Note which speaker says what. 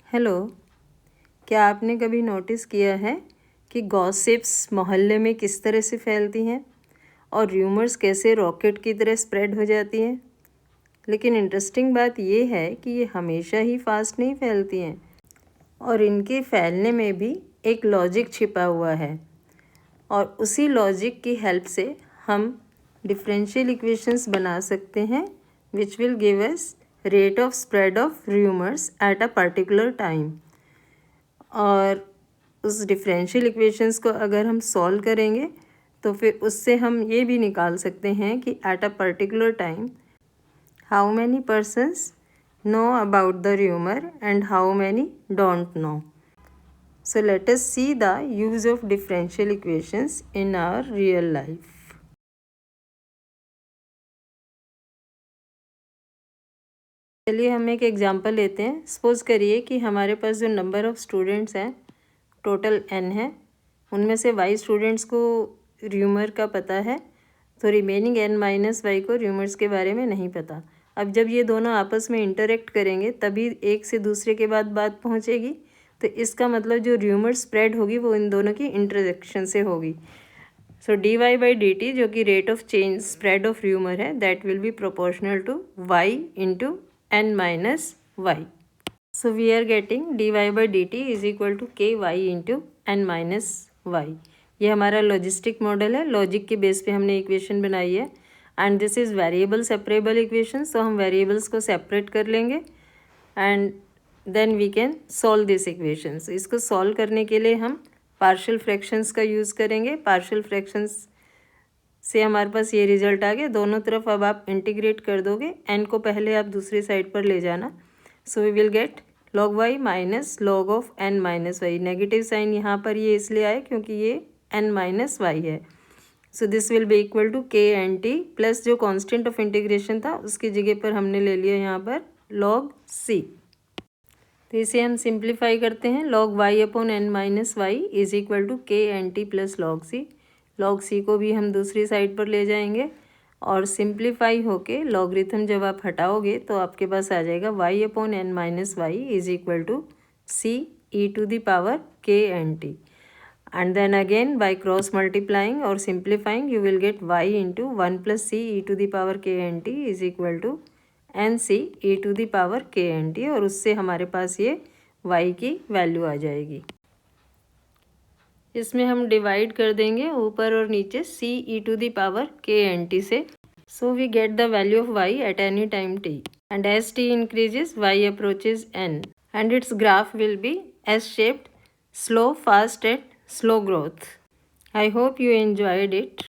Speaker 1: Hello, क्या आपने कभी नोटिस किया है कि गॉसिप्स मोहल्ले में किस तरह से फैलती हैं और र्यूमर्स कैसे रॉकेट की तरह स्प्रेड हो जाती हैं। लेकिन इंटरेस्टिंग बात यह है कि ये हमेशा ही फास्ट नहीं फैलती हैं और इनके फैलने में भी एक लॉजिक छिपा हुआ है और उसी लॉजिक की हेल्प से हम डिफरेंशियल इक्वेशंस बना सकते हैं which will give us rate of spread of rumours at a particular time. और उस डिफरेंशियल इक्वेशंस को अगर हम सॉल्व करेंगे तो फिर उससे हम ये भी निकाल सकते हैं कि at a particular time how many persons know about the rumour and how many don't know. So let us see the use of differential equations in our real life. चलिए हम एक एग्जांपल लेते हैं। सपोज करिए कि हमारे पास जो number of students हैं टोटल n है, उनमें से y स्टूडेंट्स को र्यूमर का पता है तो रिमेनिंग n माइनस वाई को र्यूमर्स के बारे में नहीं पता। अब जब ये दोनों आपस में इंटरेक्ट करेंगे तभी एक से दूसरे के बाद बात पहुँचेगी, तो इसका मतलब जो र्यूमर स्प्रेड होगी वो इन दोनों की इंटरेक्शन से होगी। So D Y by D T जो कि rate of change spread of rumour है that will be proportional to Y into N minus Y. So we are getting D Y by D T is equal to K Y into N minus Y. ये हमारा logistic model है, logic के base पे हमने equation बनाई है and this is variable separable equation. So हम variables को सेपरेट कर लेंगे and then we can solve this equation. इसको सॉल्व करने के लिए हम पार्शियल फ्रैक्शंस का यूज़ करेंगे। पार्शियल फ्रैक्शंस से हमारे पास ये रिजल्ट आ गया। दोनों तरफ अब आप इंटीग्रेट कर दोगे, एन को पहले आप दूसरी साइड पर ले जाना। So we will get log y minus log of n minus y. Negative sign यहाँ पर ये इसलिए आए क्योंकि ये एन माइनस वाई है। So this will be equal to k N t plus जो कॉन्स्टेंट ऑफ इंटीग्रेशन था उसकी जगह पर हमने ले लिया यहाँ पर लॉग सी। तो इसे हम सिंप्लीफाई करते हैं। Log y upon N minus Y is equal to k N t plus log c. Log c को भी हम दूसरी साइड पर ले जाएंगे और सिंप्लीफाई होके लॉगरिथम जब आप हटाओगे तो आपके पास आ जाएगा Y upon N minus Y is equal to C E to the power के N T and then again by cross multiplying और simplifying you will get Y into one plus C E to the power के N T is equal to N C E to the power के N T, और उससे हमारे पास ये y की value आ जाएगी। इसमें हम डिवाइड कर देंगे ऊपर और नीचे c e to the power के एन टी से। So we get the value of y at any time t and as t increases y approaches n and its graph will be S shaped, slow fast at slow growth. I hope you enjoyed it.